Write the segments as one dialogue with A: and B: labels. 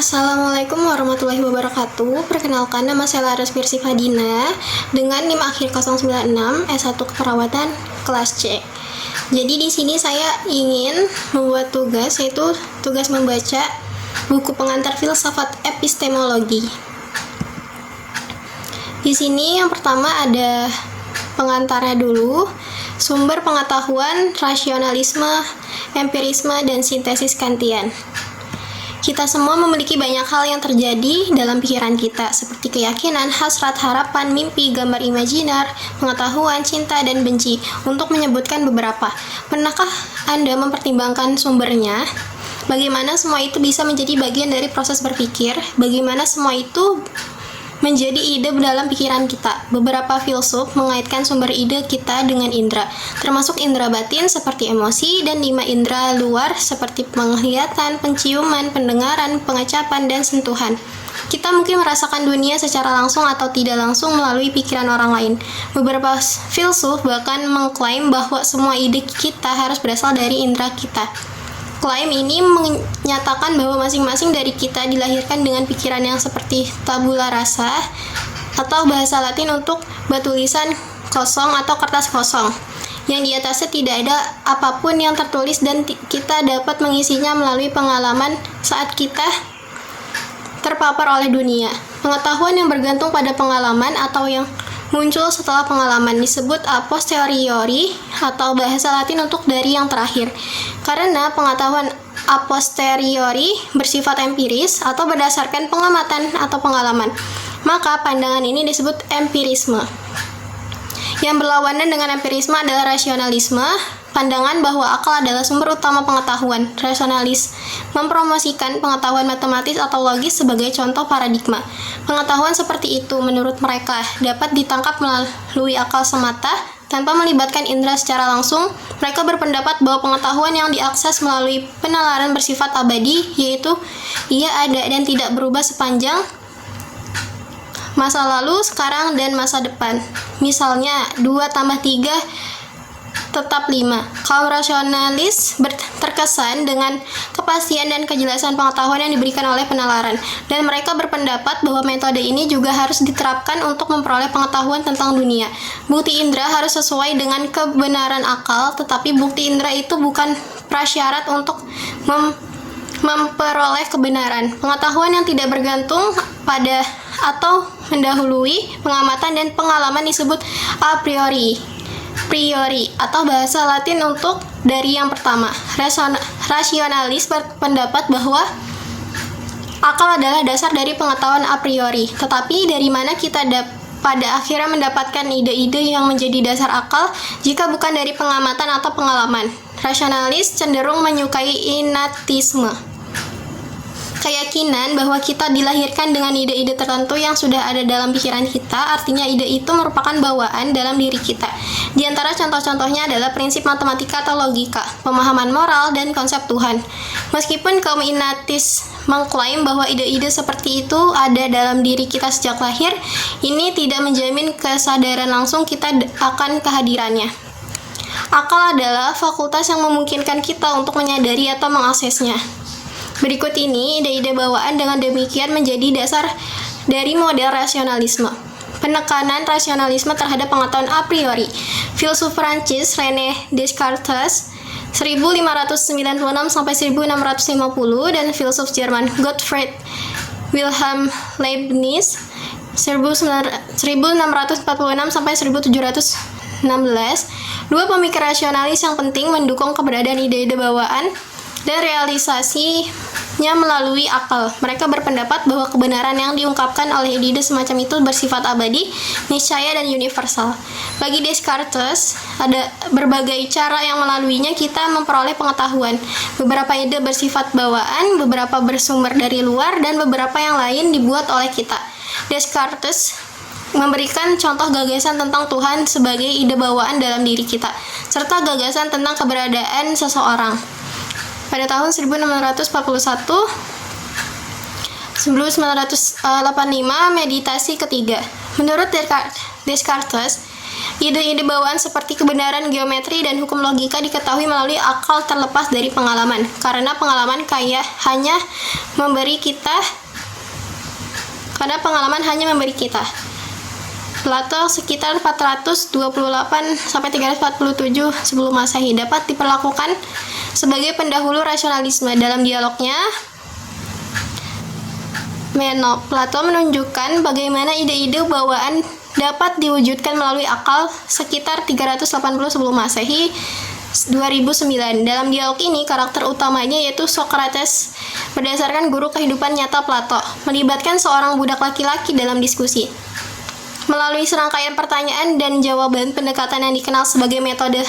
A: Assalamualaikum warahmatullahi wabarakatuh. Perkenalkan, nama saya Laras Mirsi Fadina dengan NIM akhir 096 S1 Keperawatan kelas C. Jadi di sini saya ingin membuat tugas, yaitu tugas membaca buku pengantar filsafat epistemologi. Di sini yang pertama ada pengantarnya dulu, sumber pengetahuan, rasionalisme, empirisme, dan sintesis Kantian. Kita semua memiliki banyak hal yang terjadi dalam pikiran kita, seperti keyakinan, hasrat, harapan, mimpi, gambar imajiner, pengetahuan, cinta, dan benci, untuk menyebutkan beberapa. Pernahkah Anda mempertimbangkan sumbernya? Bagaimana semua itu bisa menjadi bagian dari proses berpikir? Bagaimana semua itu menjadi ide dalam pikiran kita? Beberapa filsuf mengaitkan sumber ide kita dengan indera, termasuk indera batin seperti emosi dan 5 indera luar seperti penglihatan, penciuman, pendengaran, pengecapan, dan sentuhan. Kita mungkin merasakan dunia secara langsung atau tidak langsung melalui pikiran orang lain. Beberapa filsuf bahkan mengklaim bahwa semua ide kita harus berasal dari indera kita. Klaim ini menyatakan bahwa masing-masing dari kita dilahirkan dengan pikiran yang seperti tabula rasa, atau bahasa Latin untuk batu tulisan kosong atau kertas kosong, yang di atasnya tidak ada apapun yang tertulis dan kita dapat mengisinya melalui pengalaman saat kita terpapar oleh dunia. Pengetahuan yang bergantung pada pengalaman atau yang muncul setelah pengalaman disebut a posteriori, atau bahasa Latin untuk dari yang terakhir. Karena pengetahuan a posteriori bersifat empiris atau berdasarkan pengamatan atau pengalaman, maka pandangan ini disebut empirisme. Yang berlawanan dengan empirisme adalah rasionalisme, pandangan bahwa akal adalah sumber utama pengetahuan. Rasionalis mempromosikan pengetahuan matematis atau logis sebagai contoh paradigma. Pengetahuan seperti itu menurut mereka dapat ditangkap melalui akal semata tanpa melibatkan indera secara langsung. Mereka berpendapat bahwa pengetahuan yang diakses melalui penalaran bersifat abadi, yaitu ia ada dan tidak berubah sepanjang masa lalu, sekarang, dan masa depan. Misalnya 2 tambah 3 tetap 5. Kaum rasionalis terkesan dengan kepastian dan kejelasan pengetahuan yang diberikan oleh penalaran, dan mereka berpendapat bahwa metode ini juga harus diterapkan untuk memperoleh pengetahuan tentang dunia. Bukti indera harus sesuai dengan kebenaran akal, tetapi bukti indera itu bukan prasyarat untuk memperoleh kebenaran. Pengetahuan yang tidak bergantung pada atau mendahului pengamatan dan pengalaman disebut a priori, atau bahasa Latin untuk dari yang pertama. Rasionalis berpendapat bahwa akal adalah dasar dari pengetahuan a priori, tetapi dari mana kita pada akhirnya mendapatkan ide-ide yang menjadi dasar akal jika bukan dari pengamatan atau pengalaman? Rasionalis cenderung menyukai innatisme, keyakinan bahwa kita dilahirkan dengan ide-ide tertentu yang sudah ada dalam pikiran kita, artinya ide itu merupakan bawaan dalam diri kita. Di antara contoh-contohnya adalah prinsip matematika atau logika, pemahaman moral, dan konsep Tuhan. Meskipun kaum innatis mengklaim bahwa ide-ide seperti itu ada dalam diri kita sejak lahir, ini tidak menjamin kesadaran langsung kita akan kehadirannya. Akal adalah fakultas yang memungkinkan kita untuk menyadari atau mengaksesnya. Berikut ini ide-ide bawaan dengan demikian menjadi dasar dari model rasionalisme. Penekanan rasionalisme terhadap pengetahuan a priori. Filsuf Prancis René Descartes 1596 sampai 1650 dan filsuf Jerman Gottfried Wilhelm Leibniz 1646 sampai 1716. Dua pemikir rasionalis yang penting mendukung keberadaan ide-ide bawaan dan realisasinya melalui akal. Mereka berpendapat bahwa kebenaran yang diungkapkan oleh ide semacam itu bersifat abadi, niscaya, dan universal. Bagi Descartes, ada berbagai cara yang melaluinya kita memperoleh pengetahuan. Beberapa ide bersifat bawaan, beberapa bersumber dari luar, dan beberapa yang lain dibuat oleh kita. Descartes memberikan contoh gagasan tentang Tuhan sebagai ide bawaan dalam diri kita, serta gagasan tentang keberadaan seseorang. Pada tahun 1985, meditasi ketiga. Menurut Descartes, Ide-ide bawaan seperti kebenaran geometri dan hukum logika diketahui melalui akal terlepas dari pengalaman, karena pengalaman hanya memberi kita. Plato sekitar 428-347 sebelum Masehi dapat diperlakukan sebagai pendahulu rasionalisme. Dalam dialognya, Plato menunjukkan bagaimana ide-ide bawaan dapat diwujudkan melalui akal sekitar 380 sebelum Masehi 2009. Dalam dialog ini, karakter utamanya yaitu Socrates berdasarkan guru kehidupan nyata Plato, melibatkan seorang budak laki-laki dalam diskusi. Melalui serangkaian pertanyaan dan jawaban pendekatan yang dikenal sebagai metode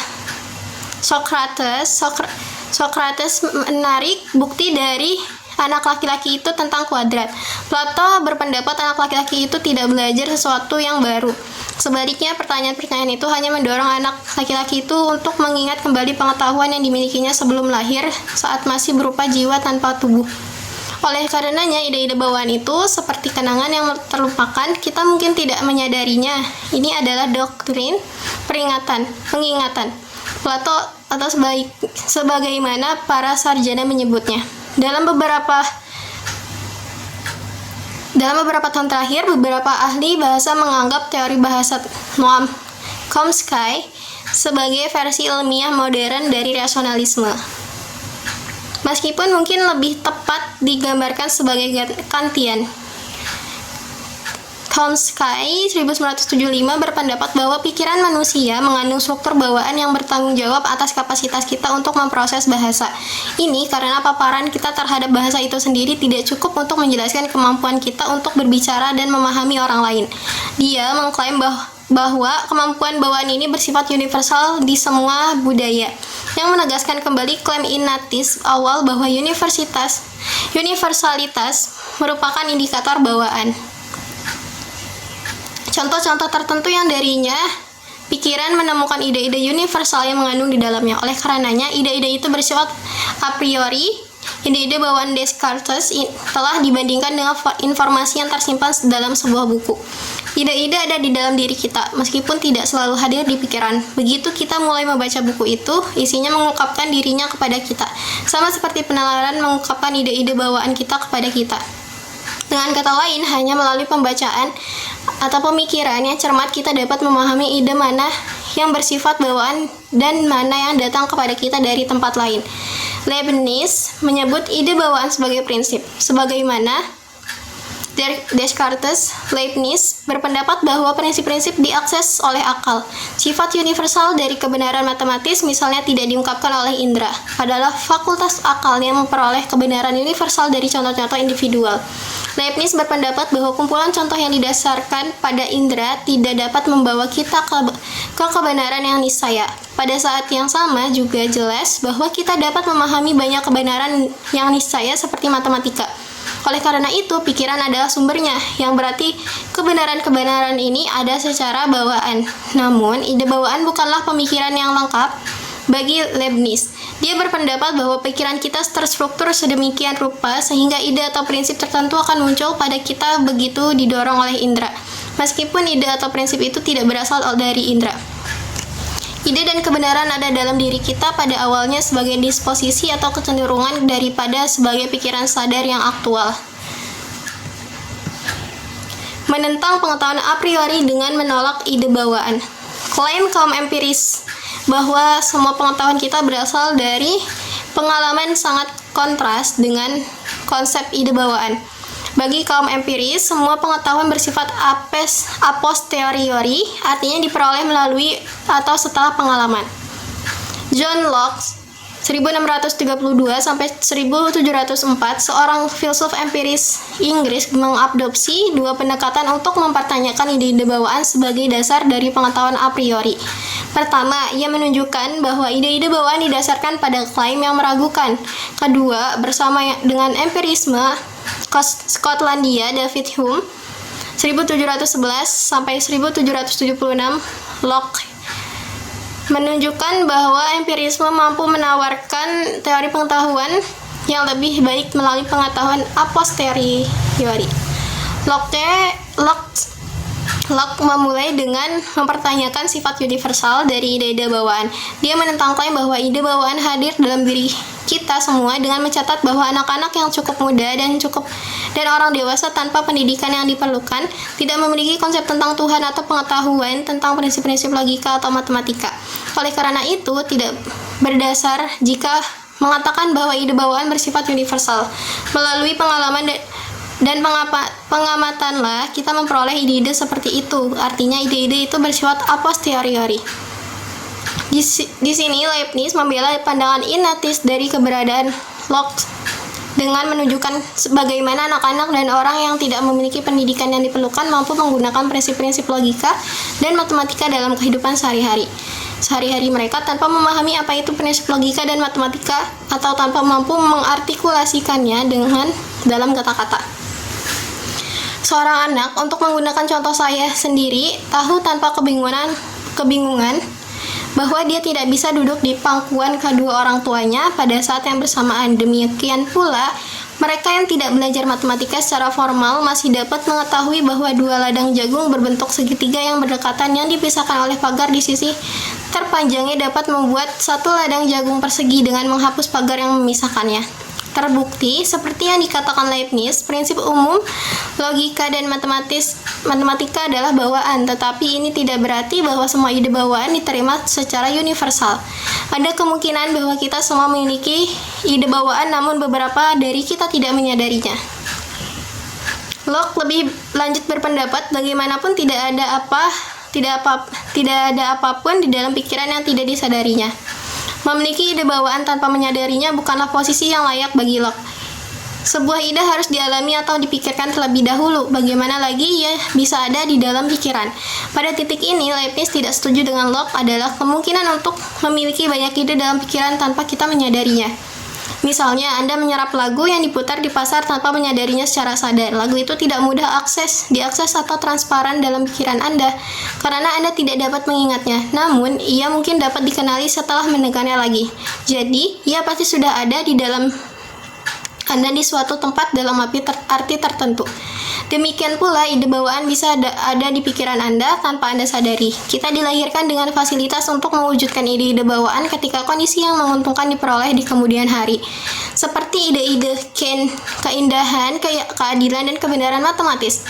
A: Socrates menarik bukti dari anak laki-laki itu tentang kuadrat. Plato berpendapat anak laki-laki itu tidak belajar sesuatu yang baru. Sebaliknya, pertanyaan-pertanyaan itu hanya mendorong anak laki-laki itu untuk mengingat kembali pengetahuan yang dimilikinya sebelum lahir saat masih berupa jiwa tanpa tubuh. Oleh karenanya, ide-ide bawaan itu seperti kenangan yang terlupakan, kita mungkin tidak menyadarinya. Ini adalah doktrin pengingatan. Plato atau sebagaimana para sarjana menyebutnya. Dalam beberapa tahun terakhir, beberapa ahli bahasa menganggap teori bahasa Noam Chomsky sebagai versi ilmiah modern dari rasionalisme. Meskipun mungkin lebih tepat digambarkan sebagai Kantian. Chomsky 1975 berpendapat bahwa pikiran manusia mengandung struktur bawaan yang bertanggung jawab atas kapasitas kita untuk memproses bahasa. Ini karena paparan kita terhadap bahasa itu sendiri tidak cukup untuk menjelaskan kemampuan kita untuk berbicara dan memahami orang lain. Dia mengklaim bahwa kemampuan bawaan ini bersifat universal di semua budaya, yang menegaskan kembali klaim Ignatius awal bahwa universalitas merupakan indikator bawaan. Contoh-contoh tertentu yang darinya pikiran menemukan ide-ide universal yang mengandung di dalamnya. Oleh karenanya, ide-ide itu bersifat a priori. Ide-ide bawaan Descartes telah dibandingkan dengan informasi yang tersimpan dalam sebuah buku. Ide-ide ada di dalam diri kita, meskipun tidak selalu hadir di pikiran. Begitu kita mulai membaca buku itu, isinya mengungkapkan dirinya kepada kita, sama seperti penalaran mengungkapkan ide-ide bawaan kita kepada kita. Dengan kata lain, hanya melalui pembacaan atau pemikiran yang cermat kita dapat memahami ide mana yang bersifat bawaan dan mana yang datang kepada kita dari tempat lain. Leibniz menyebut ide bawaan sebagai prinsip, sebagaimana Descartes. Leibniz berpendapat bahwa prinsip-prinsip diakses oleh akal. Sifat universal dari kebenaran matematis misalnya tidak diungkapkan oleh indera, adalah fakultas akal yang memperoleh kebenaran universal dari contoh-contoh individual. Leibniz berpendapat bahwa kumpulan contoh yang didasarkan pada indera tidak dapat membawa kita ke kebenaran yang niscaya. Pada saat yang sama juga jelas bahwa kita dapat memahami banyak kebenaran yang niscaya seperti matematika. Oleh karena itu, pikiran adalah sumbernya, yang berarti kebenaran-kebenaran ini ada secara bawaan. Namun, ide bawaan bukanlah pemikiran yang lengkap bagi Leibniz. Dia berpendapat bahwa pikiran kita terstruktur sedemikian rupa sehingga ide atau prinsip tertentu akan muncul pada kita begitu didorong oleh indera, meskipun ide atau prinsip itu tidak berasal dari indera. Ide dan kebenaran ada dalam diri kita pada awalnya sebagai disposisi atau kecenderungan daripada sebagai pikiran sadar yang aktual. Menentang pengetahuan a priori dengan menolak ide bawaan. Klaim kaum empiris bahwa semua pengetahuan kita berasal dari pengalaman sangat kontras dengan konsep ide bawaan. Bagi kaum empiris, semua pengetahuan bersifat a posteriori, artinya diperoleh melalui atau setelah pengalaman. John Locke 1632 sampai 1704, seorang filsuf empiris Inggris, mengadopsi dua pendekatan untuk mempertanyakan ide-ide bawaan sebagai dasar dari pengetahuan a priori. Pertama, ia menunjukkan bahwa ide-ide bawaan didasarkan pada klaim yang meragukan. Kedua, bersama dengan empirisme Skotlandia David Hume 1711 sampai 1776, Locke menunjukkan bahwa empirisme mampu menawarkan teori pengetahuan yang lebih baik melalui pengetahuan a posteriori. Locke Locke memulai dengan mempertanyakan sifat universal dari ide-ide bawaan. Dia menentang klaim bahwa ide bawaan hadir dalam diri kita semua dengan mencatat bahwa anak-anak yang cukup muda dan orang dewasa tanpa pendidikan yang diperlukan tidak memiliki konsep tentang Tuhan atau pengetahuan tentang prinsip-prinsip logika atau matematika. Oleh karena itu, tidak berdasar jika mengatakan bahwa ide bawaan bersifat universal. Melalui pengalaman dan pengamatanlah kita memperoleh ide-ide seperti itu. Artinya ide-ide itu bersifat a posteriori. Di sini Leibniz membela pandangan innatis dari keberadaan Locke dengan menunjukkan bagaimana anak-anak dan orang yang tidak memiliki pendidikan yang diperlukan mampu menggunakan prinsip-prinsip logika dan matematika dalam kehidupan sehari-hari mereka tanpa memahami apa itu prinsip logika dan matematika atau tanpa mampu mengartikulasikannya dalam kata-kata. Seorang anak, untuk menggunakan contoh saya sendiri, tahu tanpa kebingungan bahwa dia tidak bisa duduk di pangkuan kedua orang tuanya pada saat yang bersamaan. Demikian pula, mereka yang tidak belajar matematika secara formal masih dapat mengetahui bahwa dua ladang jagung berbentuk segitiga yang berdekatan yang dipisahkan oleh pagar di sisi terpanjangnya dapat membuat satu ladang jagung persegi dengan menghapus pagar yang memisahkannya. Terbukti, seperti yang dikatakan Leibniz, prinsip umum logika dan matematika adalah bawaan, tetapi ini tidak berarti bahwa semua ide bawaan diterima secara universal. Ada kemungkinan bahwa kita semua memiliki ide bawaan, namun beberapa dari kita tidak menyadarinya. Locke lebih lanjut berpendapat, bagaimanapun tidak ada apapun di dalam pikiran yang tidak disadarinya. Memiliki ide bawaan tanpa menyadarinya bukanlah posisi yang layak bagi Locke. Sebuah ide harus dialami atau dipikirkan terlebih dahulu. Bagaimana lagi ia bisa ada di dalam pikiran? Pada titik ini, Leibniz tidak setuju dengan Locke adalah kemungkinan untuk memiliki banyak ide dalam pikiran tanpa kita menyadarinya. Misalnya, Anda menyerap lagu yang diputar di pasar tanpa menyadarinya secara sadar. Lagu itu tidak mudah diakses atau transparan dalam pikiran Anda, karena Anda tidak dapat mengingatnya. Namun, ia mungkin dapat dikenali setelah mendengarnya lagi. Jadi, ia pasti sudah ada di dalam Anda di suatu tempat dalam arti tertentu. Demikian pula, ide bawaan bisa ada di pikiran Anda tanpa Anda sadari. Kita dilahirkan dengan fasilitas untuk mewujudkan ide-ide bawaan ketika kondisi yang menguntungkan diperoleh di kemudian hari. Seperti ide-ide keindahan, keadilan, dan kebenaran matematis.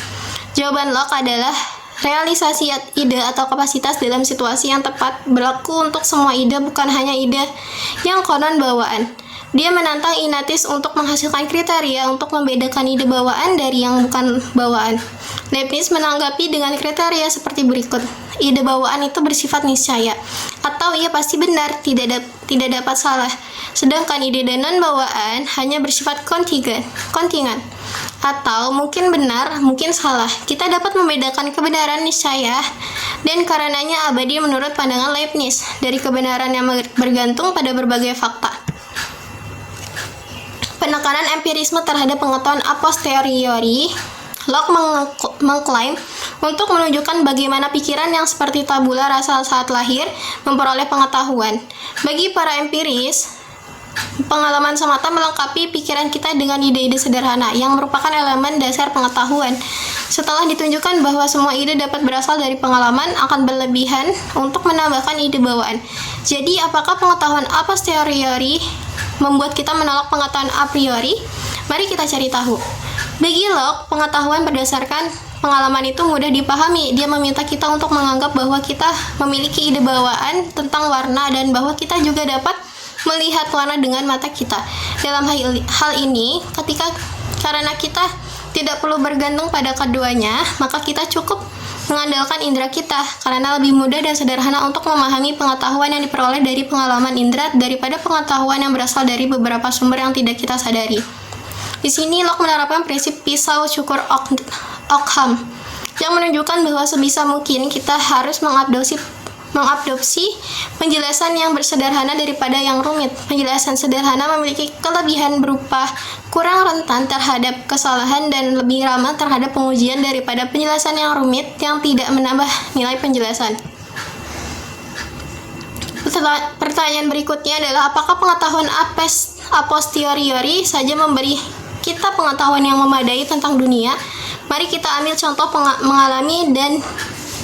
A: Jawaban Locke adalah realisasi ide atau kapasitas dalam situasi yang tepat berlaku untuk semua ide, bukan hanya ide yang konon bawaan. Dia menantang innatis untuk menghasilkan kriteria untuk membedakan ide bawaan dari yang bukan bawaan. Leibniz menanggapi dengan kriteria seperti berikut. Ide bawaan itu bersifat niscaya, atau ia pasti benar, tidak dapat salah. Sedangkan ide non-bawaan hanya bersifat kontingan, atau mungkin benar, mungkin salah. Kita dapat membedakan kebenaran niscaya dan karenanya abadi menurut pandangan Leibniz dari kebenaran yang bergantung pada berbagai fakta. Penekanan empirisme terhadap pengetahuan a posteriori. Locke mengklaim untuk menunjukkan bagaimana pikiran yang seperti tabula rasa saat lahir memperoleh pengetahuan. Bagi para empiris, pengalaman semata melengkapi pikiran kita dengan ide-ide sederhana yang merupakan elemen dasar pengetahuan. Setelah ditunjukkan bahwa semua ide dapat berasal dari pengalaman, akan berlebihan untuk menambahkan ide bawaan. Jadi, apakah pengetahuan a posteriori membuat kita menolak pengetahuan a priori? Mari kita cari tahu. Bagi Locke, pengetahuan berdasarkan pengalaman itu mudah dipahami. Dia meminta kita untuk menganggap bahwa kita memiliki ide bawaan tentang warna dan bahwa kita juga dapat melihat warna dengan mata kita. Dalam hal ini, karena kita tidak perlu bergantung pada keduanya, maka kita cukup mengandalkan indera kita, karena lebih mudah dan sederhana untuk memahami pengetahuan yang diperoleh dari pengalaman indera daripada pengetahuan yang berasal dari beberapa sumber yang tidak kita sadari. Di sini Locke menerapkan prinsip pisau cukur Ockham yang menunjukkan bahwa sebisa mungkin kita harus mengadopsi penjelasan yang bersederhana daripada yang rumit. Penjelasan sederhana memiliki kelebihan berupa kurang rentan terhadap kesalahan dan lebih ramah terhadap pengujian daripada penjelasan yang rumit yang tidak menambah nilai penjelasan. Pertanyaan berikutnya adalah apakah pengetahuan a posteriori saja memberi kita pengetahuan yang memadai tentang dunia? Mari kita ambil contoh mengalami dan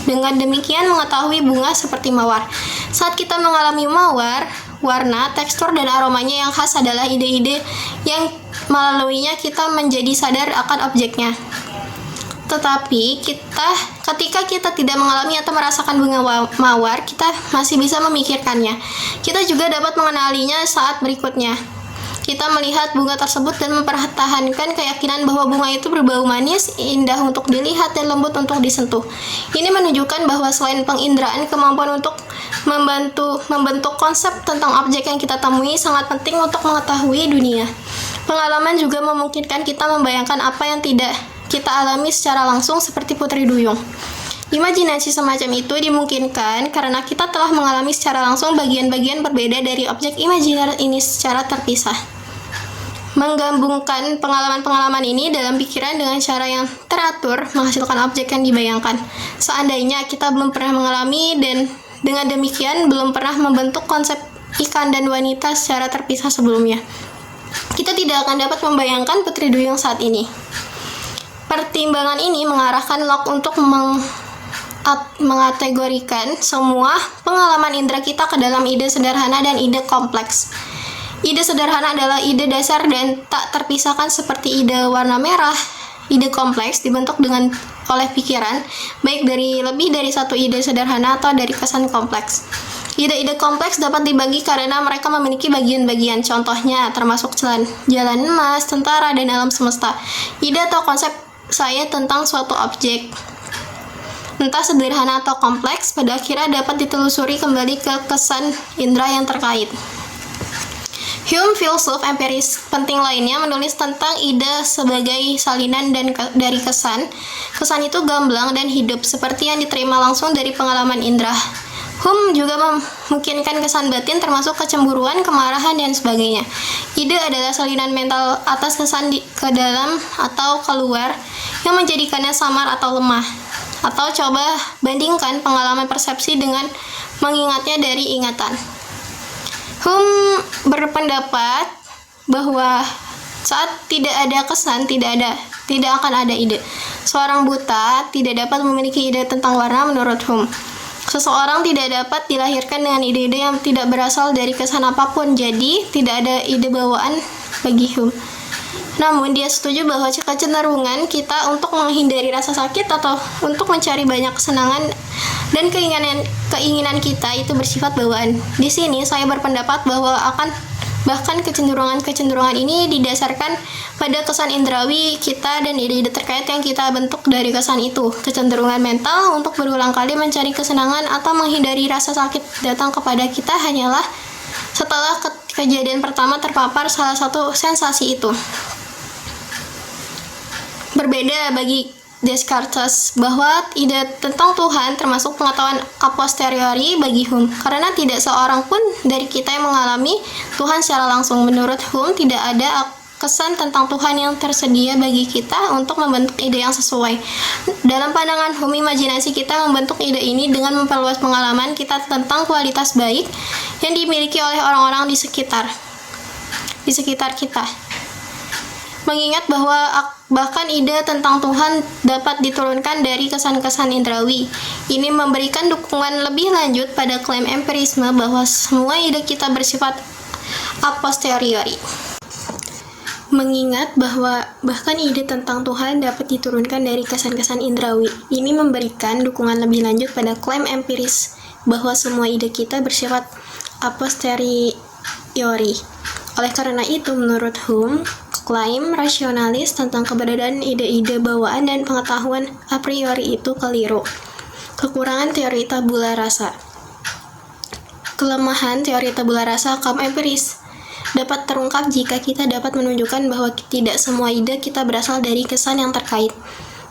A: dengan demikian mengetahui bunga seperti mawar. Saat kita mengalami mawar, warna, tekstur, dan aromanya yang khas adalah ide-ide yang melaluinya kita menjadi sadar akan objeknya. Tetapi ketika kita tidak mengalami atau merasakan bunga mawar, kita masih bisa memikirkannya. Kita juga dapat mengenalinya saat berikutnya. Kita melihat bunga tersebut dan mempertahankan keyakinan bahwa bunga itu berbau manis, indah untuk dilihat, dan lembut untuk disentuh. Ini menunjukkan bahwa selain penginderaan, kemampuan untuk membentuk konsep tentang objek yang kita temui sangat penting untuk mengetahui dunia. Pengalaman juga memungkinkan kita membayangkan apa yang tidak kita alami secara langsung seperti Putri Duyung. Imajinasi semacam itu dimungkinkan karena kita telah mengalami secara langsung bagian-bagian berbeda dari objek imajiner ini secara terpisah. Menggabungkan pengalaman-pengalaman ini dalam pikiran dengan cara yang teratur menghasilkan objek yang dibayangkan. Seandainya kita belum pernah mengalami dan dengan demikian belum pernah membentuk konsep ikan dan wanita secara terpisah sebelumnya, kita tidak akan dapat membayangkan Putri Duyung saat ini. Pertimbangan ini mengarahkan Locke untuk mengategorikan semua pengalaman indera kita ke dalam ide sederhana dan ide kompleks. Ide sederhana adalah ide dasar dan tak terpisahkan seperti ide warna merah. Ide kompleks dibentuk oleh pikiran, baik dari lebih dari satu ide sederhana atau dari kesan kompleks. Ide-ide kompleks dapat dibagi karena mereka memiliki bagian-bagian, contohnya termasuk jalan emas, tentara, dan alam semesta. Ide atau konsep saya tentang suatu objek, entah sederhana atau kompleks, pada akhirnya dapat ditelusuri kembali ke kesan indera yang terkait. Hume, filsuf empiris penting lainnya, menulis tentang ide sebagai salinan dari kesan. Kesan itu gamblang dan hidup, seperti yang diterima langsung dari pengalaman indera. Hume juga memungkinkan kesan batin termasuk kecemburuan, kemarahan, dan sebagainya. Ide adalah salinan mental atas kesan ke dalam atau keluar yang menjadikannya samar atau lemah. Atau coba bandingkan pengalaman persepsi dengan mengingatnya dari ingatan. Hume berpendapat bahwa saat tidak ada kesan, tidak akan ada ide. Seorang buta tidak dapat memiliki ide tentang warna menurut Hume. Seseorang tidak dapat dilahirkan dengan ide-ide yang tidak berasal dari kesan apapun, jadi tidak ada ide bawaan bagi Hume. Namun dia setuju bahwa kecenderungan kita untuk menghindari rasa sakit atau untuk mencari banyak kesenangan dan keinginan kita itu bersifat bawaan. Di sini saya berpendapat bahwa bahkan kecenderungan ini didasarkan pada kesan indrawi kita dan ide-ide terkait yang kita bentuk dari kesan itu. Kecenderungan mental untuk berulang kali mencari kesenangan atau menghindari rasa sakit datang kepada kita hanyalah setelah kejadian pertama terpapar salah satu sensasi itu. Berbeda bagi Descartes bahwa ide tentang Tuhan termasuk pengetahuan a posteriori bagi Hume, karena tidak seorang pun dari kita yang mengalami Tuhan secara langsung. Menurut Hume, tidak ada kesan tentang Tuhan yang tersedia bagi kita untuk membentuk ide yang sesuai. Dalam pandangan Hume, imajinasi kita membentuk ide ini dengan memperluas pengalaman kita tentang kualitas baik yang dimiliki oleh orang-orang di sekitar kita. Mengingat bahwa bahkan ide tentang Tuhan dapat diturunkan dari kesan-kesan indrawi. Ini memberikan dukungan lebih lanjut pada klaim empirisme bahwa semua ide kita bersifat a posteriori. Mengingat bahwa bahkan ide tentang Tuhan dapat diturunkan dari kesan-kesan indrawi. Ini memberikan dukungan lebih lanjut pada klaim empiris bahwa semua ide kita bersifat a posteriori. Oleh karena itu, menurut Hume, klaim rasionalis tentang keberadaan ide-ide bawaan dan pengetahuan a priori itu keliru. Kekurangan teori tabula rasa. Kelemahan teori tabula rasa kaum empiris dapat terungkap jika kita dapat menunjukkan bahwa tidak semua ide kita berasal dari kesan yang terkait.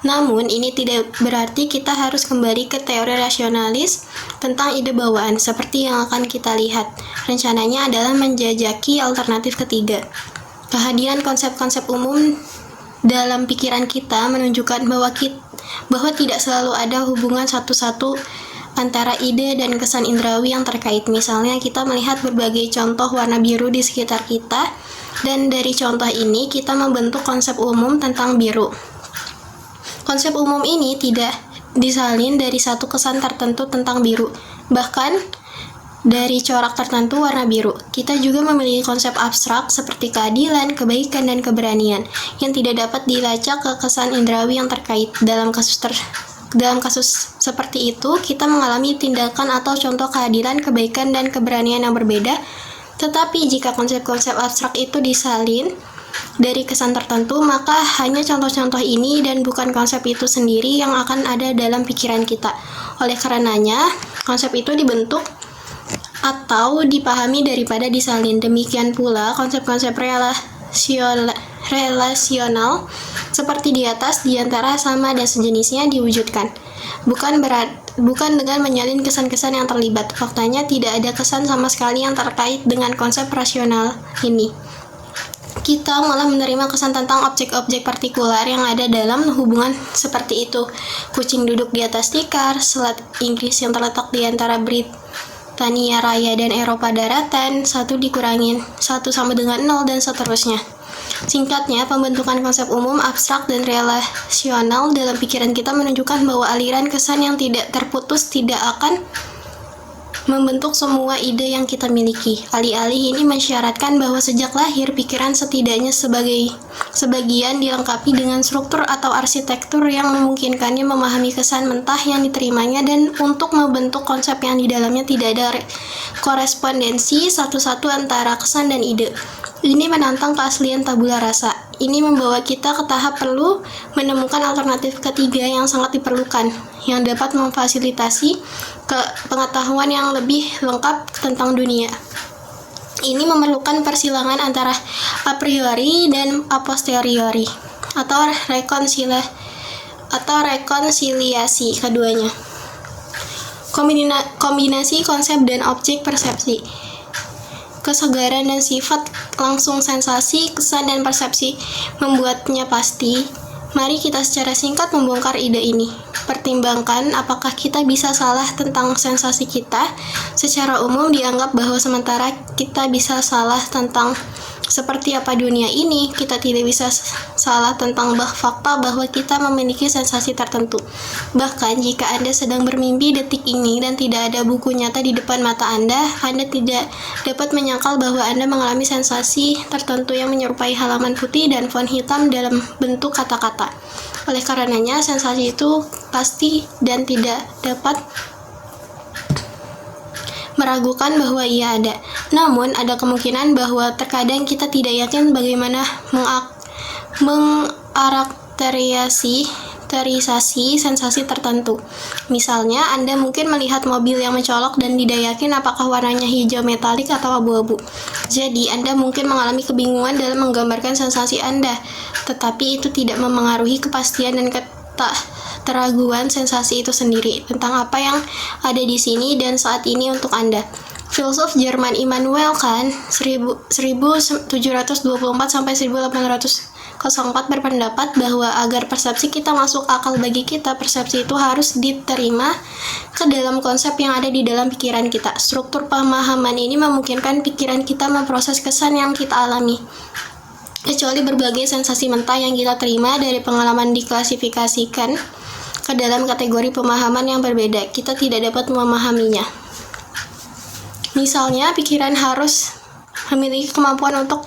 A: Namun, ini tidak berarti kita harus kembali ke teori rasionalis tentang ide bawaan, seperti yang akan kita lihat. Rencananya adalah menjajaki alternatif ketiga. Kehadiran konsep-konsep umum dalam pikiran kita menunjukkan bahwa tidak selalu ada hubungan satu-satu antara ide dan kesan indrawi yang terkait. Misalnya, kita melihat berbagai contoh warna biru di sekitar kita, dan dari contoh ini kita membentuk konsep umum tentang biru. Konsep umum ini tidak disalin dari satu kesan tertentu tentang biru, bahkan dari corak tertentu warna biru. Kita juga memiliki konsep abstrak seperti keadilan, kebaikan, dan keberanian yang tidak dapat dilacak ke kesan indrawi yang terkait. Dalam kasus seperti itu, kita mengalami tindakan atau contoh keadilan, kebaikan, dan keberanian yang berbeda. Tetapi jika konsep-konsep abstrak itu disalin dari kesan tertentu, maka hanya contoh-contoh ini dan bukan konsep itu sendiri yang akan ada dalam pikiran kita. Oleh karenanya, konsep itu dibentuk atau dipahami daripada disalin. Demikian pula konsep-konsep relasional seperti di atas, di antara, sama, dan sejenisnya diwujudkan. Bukan dengan menyalin kesan-kesan yang terlibat. Faktanya tidak ada kesan sama sekali yang terkait dengan konsep rasional ini. Kita malah menerima kesan tentang objek-objek partikular yang ada dalam hubungan seperti itu. Kucing duduk di atas tikar, Selat Inggris yang terletak di antara Britania Raya dan Eropa Daratan, 1 dikurangin 1 sama dengan 0, dan seterusnya. Singkatnya, pembentukan konsep umum, abstrak, dan relasional dalam pikiran kita menunjukkan bahwa aliran kesan yang tidak terputus tidak akan membentuk semua ide yang kita miliki. Alih-alih ini mensyaratkan bahwa sejak lahir, pikiran setidaknya sebagian dilengkapi dengan struktur atau arsitektur yang memungkinkannya memahami kesan mentah yang diterimanya, dan untuk membentuk konsep yang di dalamnya tidak ada korespondensi satu-satu antara kesan dan ide. Ini menantang keaslian tabula rasa. Ini membawa kita ke tahap perlu menemukan alternatif ketiga yang sangat diperlukan, yang dapat memfasilitasi pengetahuan yang lebih lengkap tentang dunia. Ini memerlukan persilangan antara a priori dan a posteriori, atau rekonsiliasi keduanya. Kombinasi konsep dan objek persepsi, kesegaran dan sifat langsung sensasi, kesan, dan persepsi membuatnya pasti. Mari kita secara singkat membongkar ide ini. Pertimbangkan apakah kita bisa salah tentang sensasi kita. Secara umum dianggap bahwa sementara kita bisa salah tentang seperti apa dunia ini, kita tidak bisa salah tentang fakta bahwa kita memiliki sensasi tertentu. Bahkan jika Anda sedang bermimpi detik ini dan tidak ada buku nyata di depan mata Anda tidak dapat menyangkal bahwa Anda mengalami sensasi tertentu yang menyerupai halaman putih dan font hitam dalam bentuk kata-kata. Oleh karenanya, sensasi itu pasti dan tidak dapat meragukan bahwa ia ada. Namun, ada kemungkinan bahwa terkadang kita tidak yakin bagaimana mengkarakterisasi sensasi tertentu. Misalnya, Anda mungkin melihat mobil yang mencolok dan tidak yakin apakah warnanya hijau metalik atau abu-abu. Jadi, Anda mungkin mengalami kebingungan dalam menggambarkan sensasi Anda, tetapi itu tidak memengaruhi kepastian dan keraguan sensasi itu sendiri tentang apa yang ada di sini dan saat ini untuk Anda. Filsuf Jerman Immanuel Kant 1724 sampai 1804 berpendapat bahwa agar persepsi kita masuk akal bagi kita, persepsi itu harus diterima ke dalam konsep yang ada di dalam pikiran kita. Struktur pemahaman ini memungkinkan pikiran kita memproses kesan yang kita alami. Kecuali berbagai sensasi mentah yang kita terima dari pengalaman diklasifikasikan ke dalam kategori pemahaman yang berbeda, kita tidak dapat memahaminya. Misalnya, pikiran harus memiliki kemampuan untuk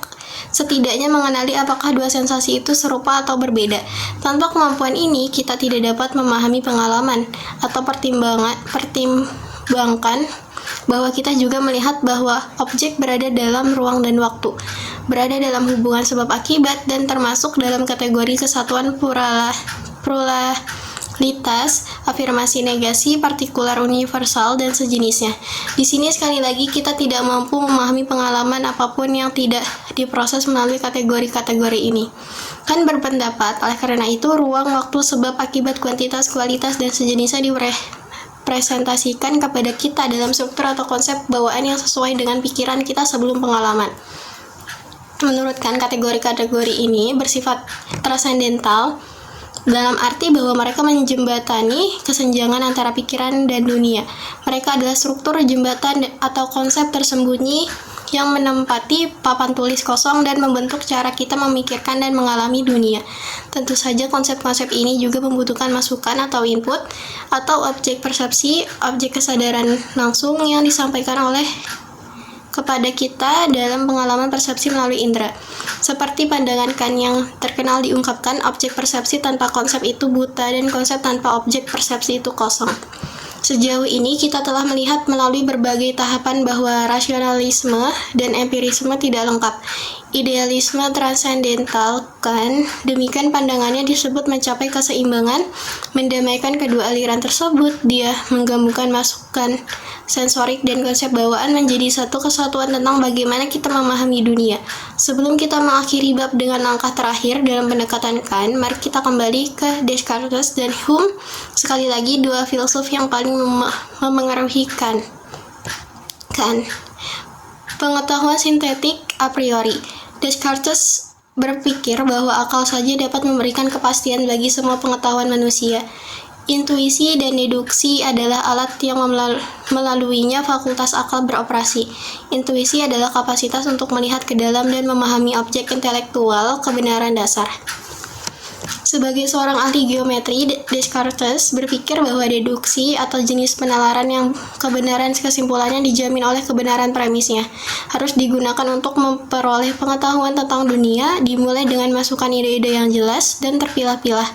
A: setidaknya mengenali apakah dua sensasi itu serupa atau berbeda. Tanpa kemampuan ini, kita tidak dapat memahami pengalaman atau pertimbangkan bahwa kita juga melihat bahwa objek berada dalam ruang dan waktu, berada dalam hubungan sebab akibat, dan termasuk dalam kategori kesatuan pluralitas, afirmasi, negasi, partikular, universal, dan sejenisnya. Di sini sekali lagi kita tidak mampu memahami pengalaman apapun yang tidak diproses melalui kategori-kategori ini. Kant berpendapat, oleh karena itu, ruang, waktu, sebab, akibat, kuantitas, kualitas, dan sejenisnya dipresentasikan kepada kita dalam struktur atau konsep bawaan yang sesuai dengan pikiran kita sebelum pengalaman. Menurut Kant, kategori-kategori ini bersifat transendental, dalam arti bahwa mereka menjembatani kesenjangan antara pikiran dan dunia. Mereka adalah struktur jembatan atau konsep tersembunyi yang menempati papan tulis kosong dan membentuk cara kita memikirkan dan mengalami dunia. Tentu saja konsep-konsep ini juga membutuhkan masukan atau input atau objek persepsi, objek kesadaran langsung yang disampaikan oleh kepada kita dalam pengalaman persepsi melalui indera. Seperti pandangan Kant yang terkenal diungkapkan, objek persepsi tanpa konsep itu buta dan konsep tanpa objek persepsi itu kosong. Sejauh ini kita telah melihat melalui berbagai tahapan bahwa rasionalisme dan empirisme tidak lengkap. Idealisme transendental Kant, demikian pandangannya, disebut mencapai keseimbangan, mendamaikan kedua aliran tersebut. Dia menggabungkan masukan sensorik dan konsep bawaan menjadi satu kesatuan tentang bagaimana kita memahami dunia. Sebelum kita mengakhiri bab dengan langkah terakhir dalam pendekatan Kant, mari kita kembali ke Descartes dan Hume, sekali lagi dua filsuf yang paling memengaruhi Kant. Pengetahuan sintetik a priori. Descartes berpikir bahwa akal saja dapat memberikan kepastian bagi semua pengetahuan manusia. Intuisi dan deduksi adalah alat yang melaluinya fakultas akal beroperasi. Intuisi adalah kapasitas untuk melihat ke dalam dan memahami objek intelektual kebenaran dasar. Sebagai seorang ahli geometri, Descartes berpikir bahwa deduksi atau jenis penalaran yang kebenaran kesimpulannya dijamin oleh kebenaran premisnya harus digunakan untuk memperoleh pengetahuan tentang dunia, dimulai dengan masukan ide-ide yang jelas dan terpilah-pilah.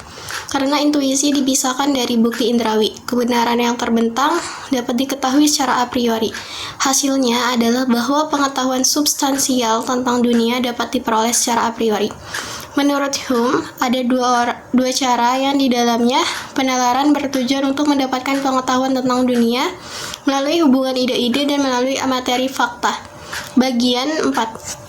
A: Karena intuisi dipisahkan dari bukti indrawi, kebenaran yang terbentang dapat diketahui secara a priori. Hasilnya adalah bahwa pengetahuan substansial tentang dunia dapat diperoleh secara a priori. Menurut Hume, ada dua cara yang di dalamnya penalaran bertujuan untuk mendapatkan pengetahuan tentang dunia melalui hubungan ide-ide dan melalui materi fakta. Bagian 4.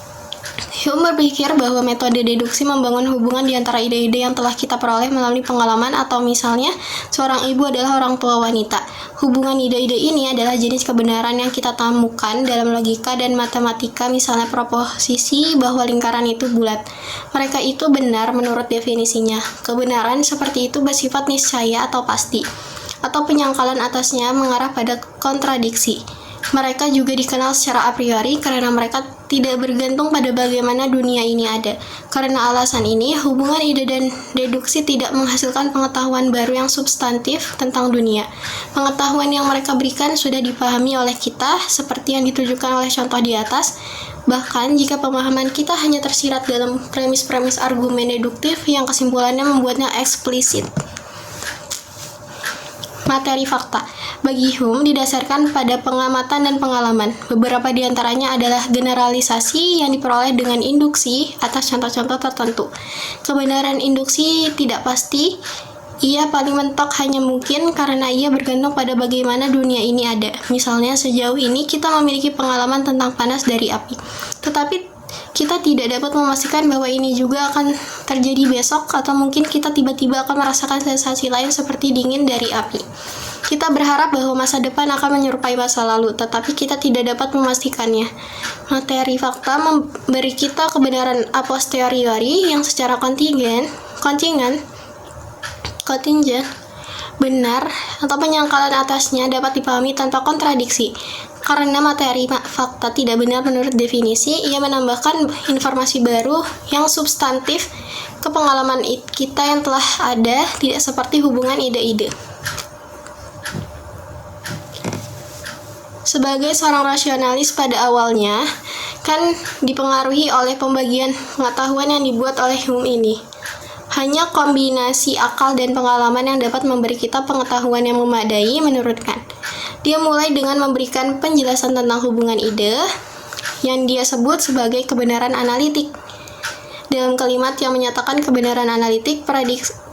A: Hume berpikir bahwa metode deduksi membangun hubungan di antara ide-ide yang telah kita peroleh melalui pengalaman, atau misalnya, seorang ibu adalah orang tua wanita. Hubungan ide-ide ini adalah jenis kebenaran yang kita temukan dalam logika dan matematika, misalnya proposisi bahwa lingkaran itu bulat. Mereka itu benar menurut definisinya. Kebenaran seperti itu bersifat niscaya atau pasti, atau penyangkalan atasnya mengarah pada kontradiksi. Mereka juga dikenal secara a priori karena mereka tidak bergantung pada bagaimana dunia ini ada. Karena alasan ini, hubungan ide dan deduksi tidak menghasilkan pengetahuan baru yang substantif tentang dunia. Pengetahuan yang mereka berikan sudah dipahami oleh kita, seperti yang ditujukan oleh contoh di atas. Bahkan jika pemahaman kita hanya tersirat dalam premis-premis argumen deduktif yang kesimpulannya membuatnya eksplisit. Materi fakta bagi Hume didasarkan pada pengamatan dan pengalaman. Beberapa di antaranya adalah generalisasi yang diperoleh dengan induksi atas contoh-contoh tertentu. Kebenaran induksi tidak pasti. Ia paling mentok hanya mungkin karena ia bergantung pada bagaimana dunia ini ada. Misalnya, sejauh ini kita memiliki pengalaman tentang panas dari api. Tetapi kita tidak dapat memastikan bahwa ini juga akan terjadi besok, atau mungkin kita tiba-tiba akan merasakan sensasi lain seperti dingin dari api. Kita berharap bahwa masa depan akan menyerupai masa lalu, tetapi kita tidak dapat memastikannya. Materi fakta memberi kita kebenaran a posteriori yang secara kontingent, benar, atau penyangkalan atasnya dapat dipahami tanpa kontradiksi. Karena materi fakta tidak benar menurut definisi, ia menambahkan informasi baru yang substantif ke pengalaman kita yang telah ada, tidak seperti hubungan ide-ide. Sebagai seorang rasionalis pada awalnya, kan dipengaruhi oleh pembagian pengetahuan yang dibuat oleh Hume ini. Hanya kombinasi akal dan pengalaman yang dapat memberi kita pengetahuan yang memadai menurut Kant. Dia mulai dengan memberikan penjelasan tentang hubungan ide yang dia sebut sebagai kebenaran analitik. Dalam kalimat yang menyatakan kebenaran analitik,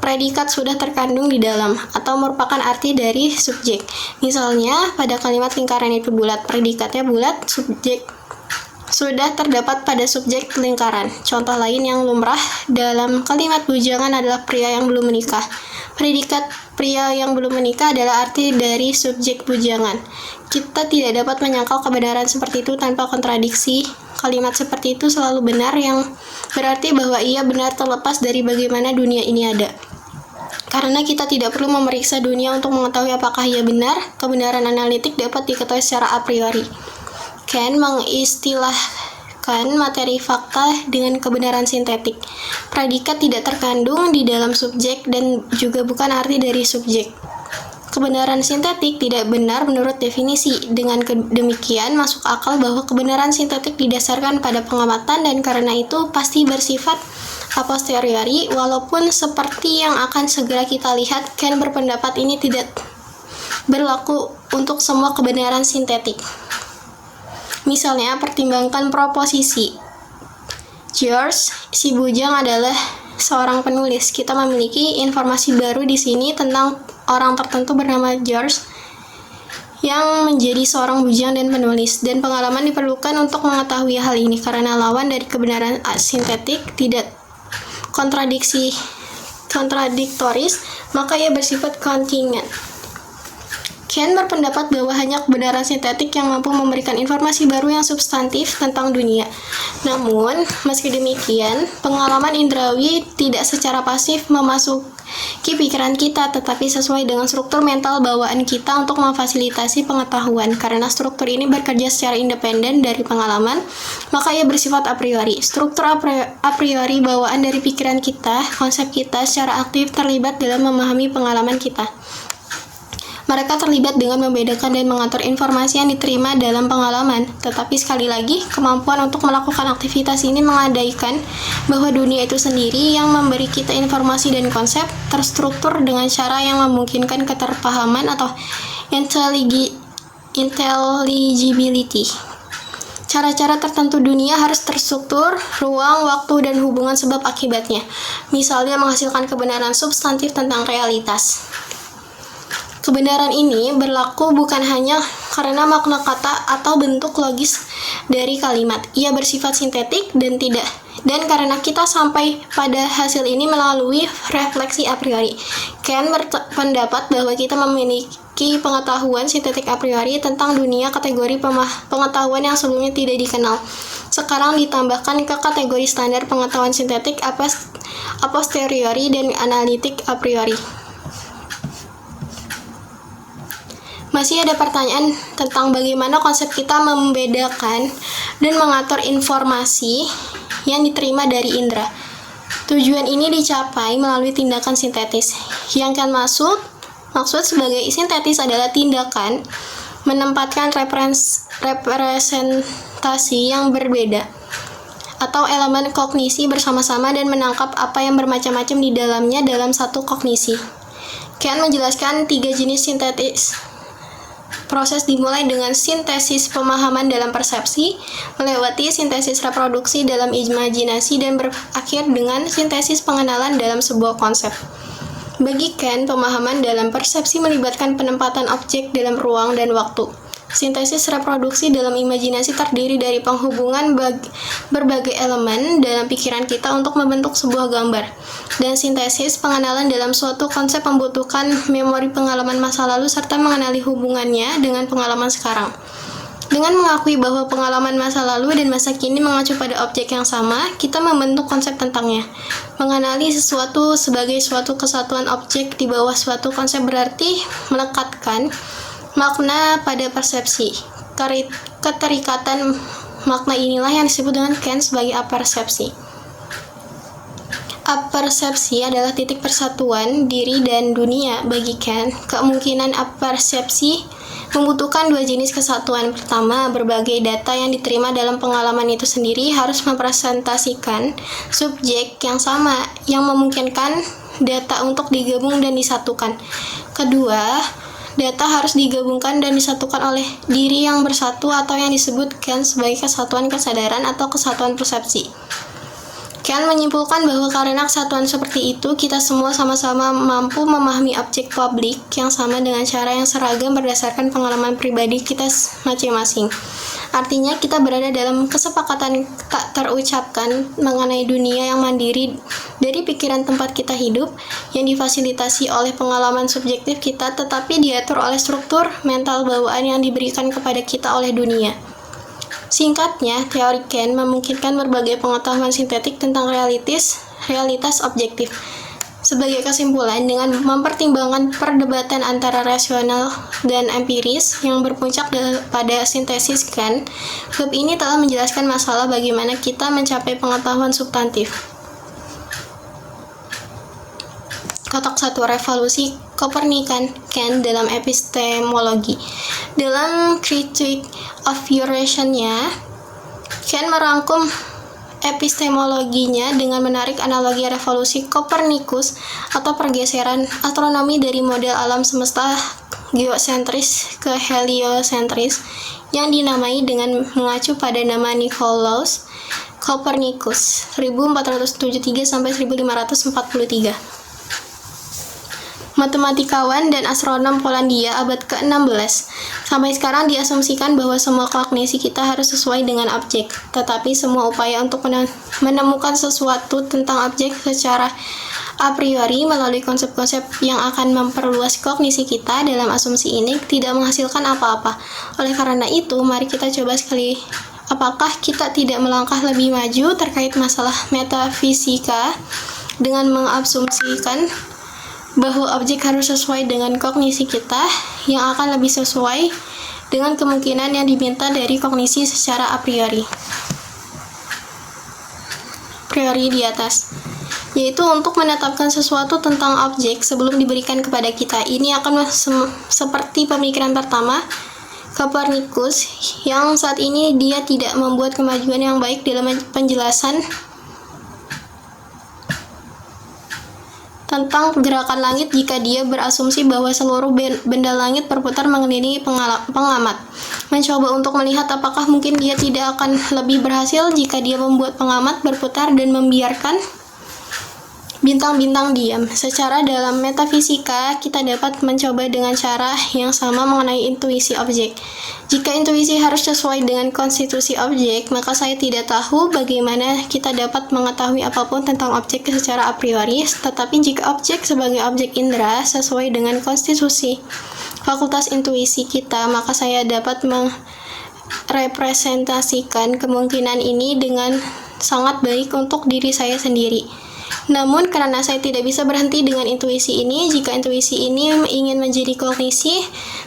A: predikat sudah terkandung di dalam atau merupakan arti dari subjek. Misalnya, pada kalimat lingkaran itu bulat, predikatnya bulat, subjek sudah terdapat pada subjek lingkaran. Contoh lain yang lumrah dalam kalimat bujangan adalah pria yang belum menikah. Predikat pria yang belum menikah adalah arti dari subjek bujangan. Kita tidak dapat menyangkal kebenaran seperti itu tanpa kontradiksi. Kalimat seperti itu selalu benar, yang berarti bahwa ia benar terlepas dari bagaimana dunia ini ada. Karena kita tidak perlu memeriksa dunia untuk mengetahui apakah ia benar, kebenaran analitik dapat diketahui secara a priori. Ken mengistilahkan materi fakta dengan kebenaran sintetik. Predikat tidak terkandung di dalam subjek dan juga bukan arti dari subjek. Kebenaran sintetik tidak benar menurut definisi. Dengan demikian, masuk akal bahwa kebenaran sintetik didasarkan pada pengamatan dan karena itu pasti bersifat a posteriori, walaupun seperti yang akan segera kita lihat, Ken berpendapat ini tidak berlaku untuk semua kebenaran sintetik. Misalnya, pertimbangkan proposisi. George, si bujang adalah seorang penulis. Kita memiliki informasi baru di sini tentang orang tertentu bernama George yang menjadi seorang bujang dan penulis, dan pengalaman diperlukan untuk mengetahui hal ini karena lawan dari kebenaran sintetik tidak kontradiktoris, maka ia bersifat kontingent. Ken berpendapat bahwa hanya kebenaran sintetik yang mampu memberikan informasi baru yang substantif tentang dunia. Namun, meski demikian, pengalaman indrawi tidak secara pasif memasuki pikiran kita, tetapi sesuai dengan struktur mental bawaan kita untuk memfasilitasi pengetahuan. Karena struktur ini bekerja secara independen dari pengalaman, maka ia bersifat a priori. Struktur a priori bawaan dari pikiran kita, konsep kita secara aktif terlibat dalam memahami pengalaman kita. Mereka terlibat dengan membedakan dan mengatur informasi yang diterima dalam pengalaman. Tetapi sekali lagi, kemampuan untuk melakukan aktivitas ini mengandaikan bahwa dunia itu sendiri yang memberi kita informasi dan konsep terstruktur dengan cara yang memungkinkan keterpahaman atau intelligibility. Cara-cara tertentu dunia harus terstruktur, ruang, waktu, dan hubungan sebab akibatnya. Misalnya menghasilkan kebenaran substantif tentang realitas. Kebenaran ini berlaku bukan hanya karena makna kata atau bentuk logis dari kalimat. Ia bersifat sintetik dan karena kita sampai pada hasil ini melalui refleksi a priori. Ken berpendapat bahwa kita memiliki pengetahuan sintetik a priori tentang dunia, kategori pengetahuan yang sebelumnya tidak dikenal. Sekarang ditambahkan ke kategori standar pengetahuan sintetik a posteriori dan analitik a priori. Masih ada pertanyaan tentang bagaimana konsep kita membedakan dan mengatur informasi yang diterima dari indera. Tujuan ini dicapai melalui tindakan sintetis. Yang kan maksud sebagai sintetis adalah tindakan menempatkan representasi yang berbeda atau elemen kognisi bersama-sama dan menangkap apa yang bermacam-macam di dalamnya dalam satu kognisi. Ken menjelaskan 3 jenis sintetis. Proses dimulai dengan sintesis pemahaman dalam persepsi, melewati sintesis reproduksi dalam imajinasi, dan berakhir dengan sintesis pengenalan dalam sebuah konsep. Bagi Ken, pemahaman dalam persepsi melibatkan penempatan objek dalam ruang dan waktu. Sintesis reproduksi dalam imajinasi terdiri dari penghubungan berbagai elemen dalam pikiran kita untuk membentuk sebuah gambar. Dan sintesis pengenalan dalam suatu konsep membutuhkan memori pengalaman masa lalu serta mengenali hubungannya dengan pengalaman sekarang. Dengan mengakui bahwa pengalaman masa lalu dan masa kini mengacu pada objek yang sama, kita membentuk konsep tentangnya. Mengenali sesuatu sebagai suatu kesatuan objek di bawah suatu konsep berarti melekatkan makna pada persepsi. Keterikatan makna inilah yang disebut dengan Ken sebagai apersepsi. Apersepsi adalah titik persatuan diri dan dunia bagi Ken. Kemungkinan apersepsi membutuhkan 2 jenis kesatuan. Pertama, berbagai data yang diterima dalam pengalaman itu sendiri harus mempresentasikan subjek yang sama yang memungkinkan data untuk digabung dan disatukan. Kedua, data harus digabungkan dan disatukan oleh diri yang bersatu atau yang disebut Ken sebagai kesatuan kesadaran atau kesatuan persepsi. Ken menyimpulkan bahwa karena kesatuan seperti itu, kita semua sama-sama mampu memahami objek publik yang sama dengan cara yang seragam berdasarkan pengalaman pribadi kita masing-masing. Artinya, kita berada dalam kesepakatan tak terucapkan mengenai dunia yang mandiri dari pikiran tempat kita hidup, yang difasilitasi oleh pengalaman subjektif kita, tetapi diatur oleh struktur mental bawaan yang diberikan kepada kita oleh dunia. Singkatnya, teori Ken memungkinkan berbagai pengetahuan sintetik tentang realitas objektif. Sebagai kesimpulan, dengan mempertimbangkan perdebatan antara rasional dan empiris yang berpuncak pada sintesis Kant, bab ini telah menjelaskan masalah bagaimana kita mencapai pengetahuan substantif. Kotak 1. Revolusi Kopernikan Kant dalam epistemologi. Dalam Critique of Reason-nya, Kant merangkum epistemologinya dengan menarik analogi revolusi Kopernikus atau pergeseran astronomi dari model alam semesta geosentris ke heliosentris yang dinamai dengan mengacu pada nama Nicolaus Copernicus 1473–1543. Matematikawan dan astronom Polandia abad ke-16. Sampai sekarang diasumsikan bahwa semua kognisi kita harus sesuai dengan objek, tetapi semua upaya untuk menemukan sesuatu tentang objek secara a priori melalui konsep-konsep yang akan memperluas kognisi kita dalam asumsi ini tidak menghasilkan apa-apa. Oleh karena itu, mari kita coba sekali apakah kita tidak melangkah lebih maju terkait masalah metafisika dengan mengasumsikan bahwa objek harus sesuai dengan kognisi kita yang akan lebih sesuai dengan kemungkinan yang diminta dari kognisi secara a priori. Priori di atas, yaitu untuk menetapkan sesuatu tentang objek sebelum diberikan kepada kita. Ini akan seperti pemikiran pertama Copernicus yang saat ini dia tidak membuat kemajuan yang baik dalam penjelasan tentang gerakan langit jika dia berasumsi bahwa seluruh benda langit berputar mengelilingi pengamat. Mencoba untuk melihat apakah mungkin dia tidak akan lebih berhasil jika dia membuat pengamat berputar dan membiarkan bintang-bintang diam. Secara dalam metafisika, kita dapat mencoba dengan cara yang sama mengenai intuisi objek. Jika intuisi harus sesuai dengan konstitusi objek, maka saya tidak tahu bagaimana kita dapat mengetahui apapun tentang objek secara a priori, tetapi jika objek sebagai objek indera sesuai dengan konstitusi fakultas intuisi kita, maka saya dapat merepresentasikan kemungkinan ini dengan sangat baik untuk diri saya sendiri. Namun, karena saya tidak bisa berhenti dengan intuisi ini, jika intuisi ini ingin menjadi kognisi,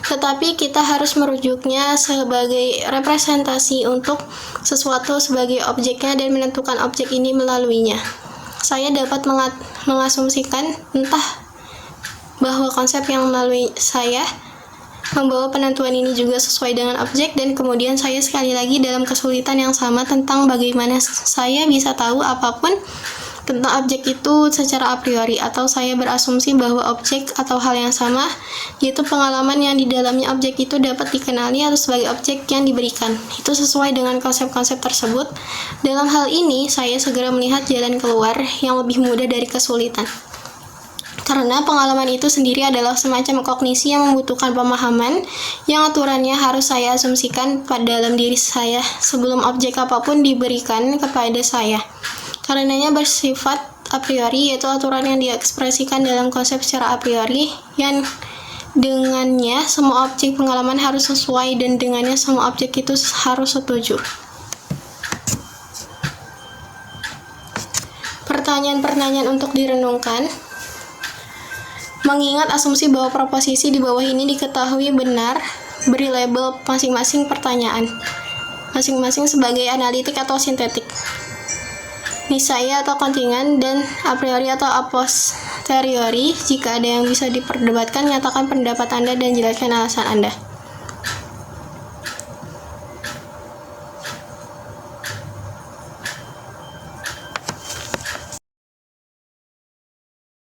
A: tetapi kita harus merujuknya sebagai representasi untuk sesuatu sebagai objeknya dan menentukan objek ini melaluinya. Saya dapat mengasumsikan entah bahwa konsep yang melalui saya membawa penentuan ini juga sesuai dengan objek, dan kemudian saya sekali lagi dalam kesulitan yang sama tentang bagaimana saya bisa tahu apapun tentang objek itu secara a priori, atau saya berasumsi bahwa objek atau hal yang sama, yaitu pengalaman yang di dalamnya objek itu dapat dikenali atau sebagai objek yang diberikan. Itu sesuai dengan konsep-konsep tersebut. Dalam hal ini, saya segera melihat jalan keluar yang lebih mudah dari kesulitan. Karena pengalaman itu sendiri adalah semacam kognisi yang membutuhkan pemahaman yang aturannya harus saya asumsikan pada dalam diri saya sebelum objek apapun diberikan kepada saya. Karenanya bersifat a priori, yaitu aturan yang diekspresikan dalam konsep secara a priori yang dengannya semua objek pengalaman harus sesuai dan dengannya semua objek itu harus setuju. Pertanyaan-pertanyaan untuk direnungkan. Mengingat asumsi bahwa proposisi di bawah ini diketahui benar, beri label masing-masing pertanyaan, masing-masing sebagai analitik atau sintetik, niscaya atau kontingan, dan a priori atau a posteriori. Jika ada yang bisa diperdebatkan, nyatakan pendapat Anda dan jelaskan alasan Anda.